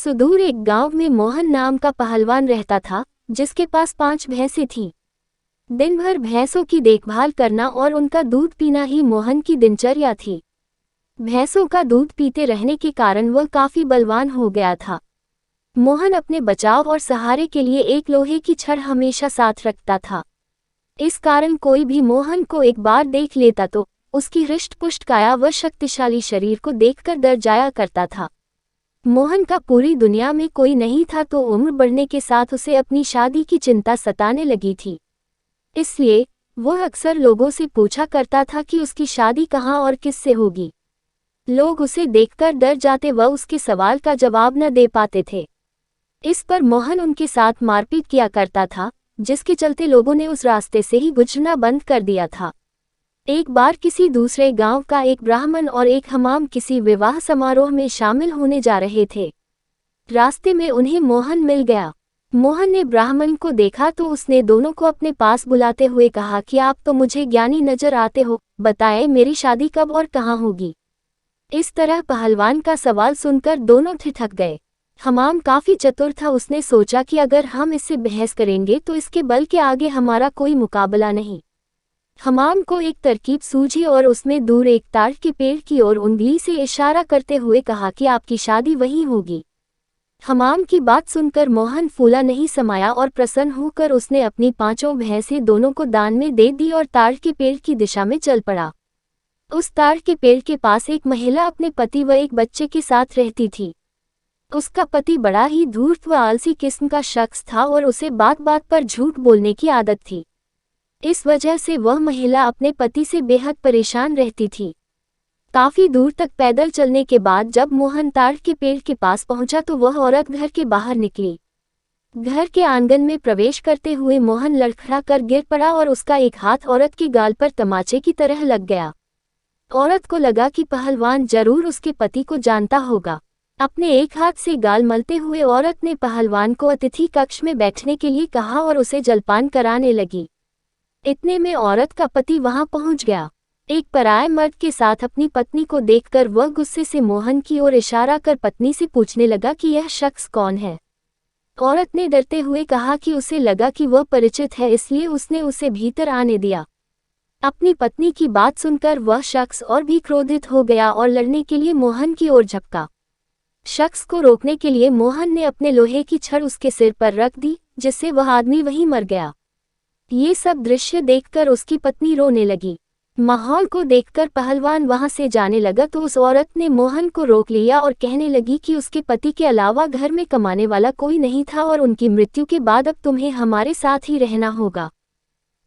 सुदूर एक गांव में मोहन नाम का पहलवान रहता था, जिसके पास 5 भैंसें थीं। दिन भर भैंसों की देखभाल करना और उनका दूध पीना ही मोहन की दिनचर्या थी। भैंसों का दूध पीते रहने के कारण वह काफी बलवान हो गया था। मोहन अपने बचाव और सहारे के लिए एक लोहे की छड़ हमेशा साथ रखता था। इस कारण कोई भी मोहन को एक बार देख लेता तो उसकी हृष्ट-पुष्ट काया व शक्तिशाली शरीर को देखकर डर जाया करता था। मोहन का पूरी दुनिया में कोई नहीं था, तो उम्र बढ़ने के साथ उसे अपनी शादी की चिंता सताने लगी थी। इसलिए वह अक्सर लोगों से पूछा करता था कि उसकी शादी कहाँ और किससे होगी। लोग उसे देखकर डर जाते व उसके सवाल का जवाब न दे पाते थे। इस पर मोहन उनके साथ मारपीट किया करता था, जिसके चलते लोगों ने उस रास्ते से ही गुजरना बंद कर दिया था। एक बार किसी दूसरे गांव का एक ब्राह्मण और एक हमाम किसी विवाह समारोह में शामिल होने जा रहे थे। रास्ते में उन्हें मोहन मिल गया। मोहन ने ब्राह्मण को देखा तो उसने दोनों को अपने पास बुलाते हुए कहा कि आप तो मुझे ज्ञानी नजर आते हो, बताएं मेरी शादी कब और कहाँ होगी। इस तरह पहलवान का सवाल सुनकर दोनों ठिठक गए। हमाम काफी चतुर था, उसने सोचा कि अगर हम इससे बहस करेंगे तो इसके बल के आगे हमारा कोई मुकाबला नहीं। हमाम को एक तरकीब सूझी और उसमें दूर एक ताड़ के पेड़ की ओर उंगली से इशारा करते हुए कहा कि आपकी शादी वहीं होगी। हमाम की बात सुनकर मोहन फूला नहीं समाया और प्रसन्न होकर उसने अपनी 5 भैंसें दोनों को दान में दे दी और ताड़ के पेड़ की दिशा में चल पड़ा। उस ताड़ के पेड़ के पास एक महिला अपने पति व एक बच्चे के साथ रहती थी। उसका पति बड़ा ही धूर्त व आलसी किस्म का शख्स था और उसे बात बात पर झूठ बोलने की आदत थी। इस वजह से वह महिला अपने पति से बेहद परेशान रहती थी। काफी दूर तक पैदल चलने के बाद जब मोहन ताड़ के पेड़ के पास पहुंचा तो वह औरत घर के बाहर निकली। घर के आंगन में प्रवेश करते हुए मोहन लड़खड़ा कर गिर पड़ा और उसका एक हाथ औरत के गाल पर तमाचे की तरह लग गया। औरत को लगा कि पहलवान जरूर उसके पति को जानता होगा। अपने एक हाथ से गाल मलते हुए औरत ने पहलवान को अतिथि कक्ष में बैठने के लिए कहा और उसे जलपान कराने लगी। इतने में औरत का पति वहां पहुंच गया। एक पराये मर्द के साथ अपनी पत्नी को देखकर वह गुस्से से मोहन की ओर इशारा कर पत्नी से पूछने लगा कि यह शख्स कौन है। औरत ने डरते हुए कहा कि उसे लगा कि वह परिचित है, इसलिए उसने उसे भीतर आने दिया। अपनी पत्नी की बात सुनकर वह शख्स और भी क्रोधित हो गया और लड़ने के लिए मोहन की ओर झपका। शख्स को रोकने के लिए मोहन ने अपने लोहे की छड़ उसके सिर पर रख दी, जिससे वह आदमी वहीं मर गया। ये सब दृश्य देखकर उसकी पत्नी रोने लगी। माहौल को देखकर पहलवान वहां से जाने लगा तो उस औरत ने मोहन को रोक लिया और कहने लगी कि उसके पति के अलावा घर में कमाने वाला कोई नहीं था और उनकी मृत्यु के बाद अब तुम्हें हमारे साथ ही रहना होगा।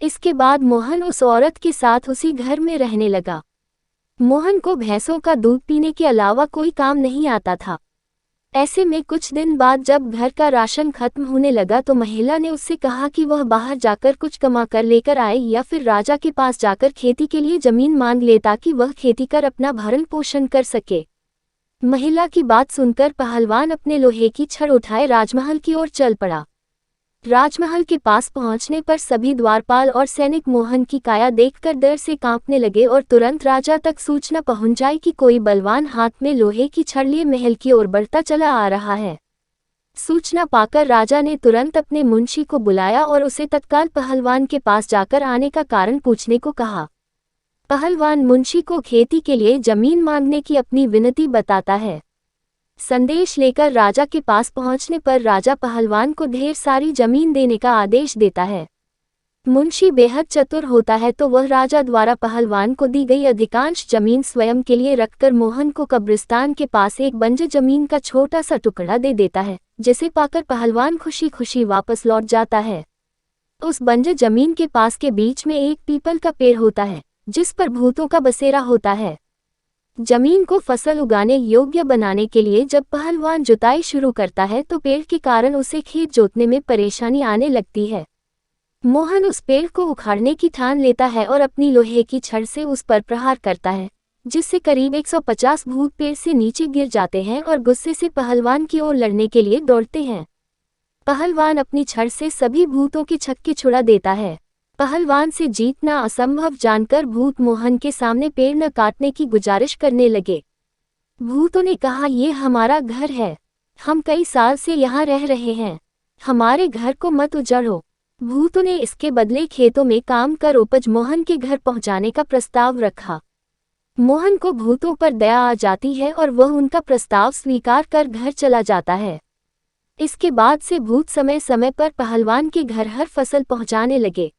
इसके बाद मोहन उस औरत के साथ उसी घर में रहने लगा। मोहन को भैंसों का दूध पीने के अलावा कोई काम नहीं आता था। ऐसे में कुछ दिन बाद जब घर का राशन खत्म होने लगा तो महिला ने उससे कहा कि वह बाहर जाकर कुछ कमा कर लेकर आए या फिर राजा के पास जाकर खेती के लिए जमीन मांग ले ताकि वह खेती कर अपना भरण पोषण कर सके। महिला की बात सुनकर पहलवान अपने लोहे की छड़ उठाए राजमहल की ओर चल पड़ा। राजमहल के पास पहुंचने पर सभी द्वारपाल और सैनिक मोहन की काया देखकर डर से कांपने लगे और तुरंत राजा तक सूचना पहुंच जाए कि कोई बलवान हाथ में लोहे की छड़ लिए महल की ओर बढ़ता चला आ रहा है। सूचना पाकर राजा ने तुरंत अपने मुंशी को बुलाया और उसे तत्काल पहलवान के पास जाकर आने का कारण पूछने को कहा। पहलवान मुंशी को खेती के लिए जमीन मांगने की अपनी विनती बताता है। संदेश लेकर राजा के पास पहुंचने पर राजा पहलवान को ढेर सारी जमीन देने का आदेश देता है। मुंशी बेहद चतुर होता है तो वह राजा द्वारा पहलवान को दी गई अधिकांश जमीन स्वयं के लिए रखकर मोहन को कब्रिस्तान के पास एक बंजर जमीन का छोटा सा टुकड़ा दे देता है, जिसे पाकर पहलवान खुशी खुशी वापस लौट जाता है। उस बंजर जमीन के पास के बीच में एक पीपल का पेड़ होता है, जिस पर भूतों का बसेरा होता है। जमीन को फसल उगाने योग्य बनाने के लिए जब पहलवान जुताई शुरू करता है तो पेड़ के कारण उसे खेत जोतने में परेशानी आने लगती है। मोहन उस पेड़ को उखाड़ने की ठान लेता है और अपनी लोहे की छड़ से उस पर प्रहार करता है, जिससे करीब 150 भूत पेड़ से नीचे गिर जाते हैं और गुस्से से पहलवान की ओर लड़ने के लिए दौड़ते हैं। पहलवान अपनी छड़ से सभी भूतों के छक्के छुड़ा देता है। पहलवान से जीतना असंभव जानकर भूत मोहन के सामने पेड़ न काटने की गुजारिश करने लगे। भूतों ने कहा, ये हमारा घर है, हम कई साल से यहाँ रह रहे हैं, हमारे घर को मत उजाड़ो। भूतों ने इसके बदले खेतों में काम कर उपज मोहन के घर पहुँचाने का प्रस्ताव रखा। मोहन को भूतों पर दया आ जाती है और वह उनका प्रस्ताव स्वीकार कर घर चला जाता है। इसके बाद से भूत समय समय पर पहलवान के घर हर फसल पहुँचाने लगे।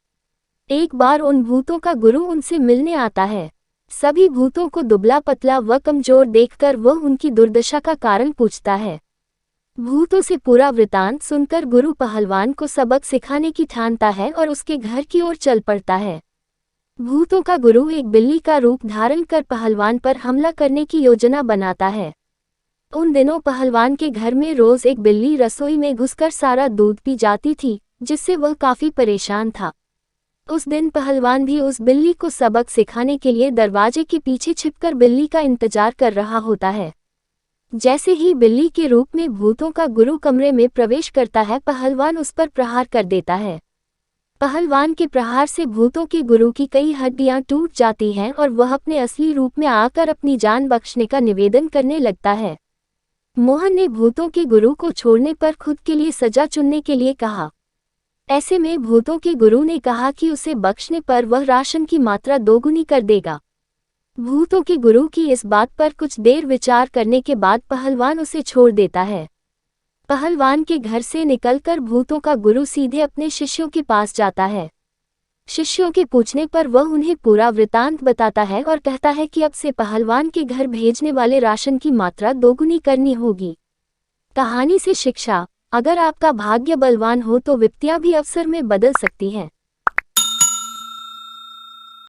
एक बार उन भूतों का गुरु उनसे मिलने आता है। सभी भूतों को दुबला पतला व कमजोर देखकर वह उनकी दुर्दशा का कारण पूछता है। भूतों से पूरा वृतांत सुनकर गुरु पहलवान को सबक सिखाने की ठानता है और उसके घर की ओर चल पड़ता है। भूतों का गुरु एक बिल्ली का रूप धारण कर पहलवान पर हमला करने की योजना बनाता है। उन दिनों पहलवान के घर में रोज एक बिल्ली रसोई में घुसकर सारा दूध पी जाती थी, जिससे वह काफी परेशान था। उस दिन पहलवान भी उस बिल्ली को सबक सिखाने के लिए दरवाजे के पीछे छिपकर बिल्ली का इंतजार कर रहा होता है। जैसे ही बिल्ली के रूप में भूतों का गुरु कमरे में प्रवेश करता है, पहलवान उस पर प्रहार कर देता है। पहलवान के प्रहार से भूतों के गुरु की कई हड्डियां टूट जाती हैं और वह अपने असली रूप में आकर अपनी जान बख्शने का निवेदन करने लगता है। मोहन ने भूतों के गुरु को छोड़ने पर खुद के लिए सजा चुनने के लिए कहा। ऐसे में भूतों के गुरु ने कहा कि उसे बख्शने पर वह राशन की मात्रा दोगुनी कर देगा। भूतों के गुरु की इस बात पर कुछ देर विचार करने के बाद पहलवान उसे छोड़ देता है। पहलवान के घर से निकलकर भूतों का गुरु सीधे अपने शिष्यों के पास जाता है। शिष्यों के पूछने पर वह उन्हें पूरा वृतांत बताता है और कहता है कि अब से पहलवान के घर भेजने वाले राशन की मात्रा दोगुनी करनी होगी। कहानी से शिक्षा: अगर आपका भाग्य बलवान हो तो विपत्तियां भी अवसर में बदल सकती हैं।